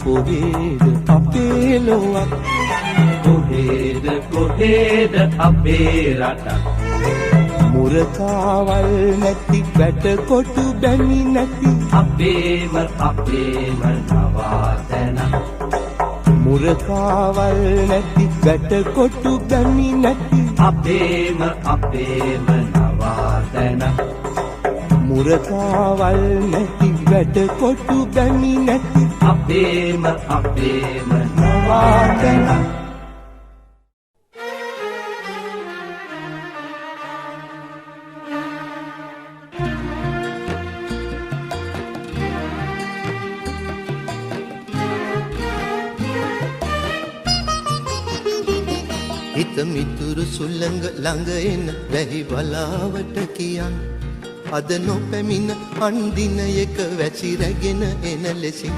කොහෙද අපේ ලොවක් කොහෙද අපේ රටක් මුරකාවල් නැති වැටකොටු බැමි නැති අපේම නවාතැනක් මුරකාවල් නැති වැටකොටු බැමි නැති අපේම නවාතැනක් මුරකාවල් නැති වැටකොටු බැමි නැති අපේම නවාතැනක් හිත මිතුරු සුළඟ ළඟ එන වැහි බලාවට කියන් අද නොපැමිණ අන්දින එක වැසි රැගෙන එන ලෙසින්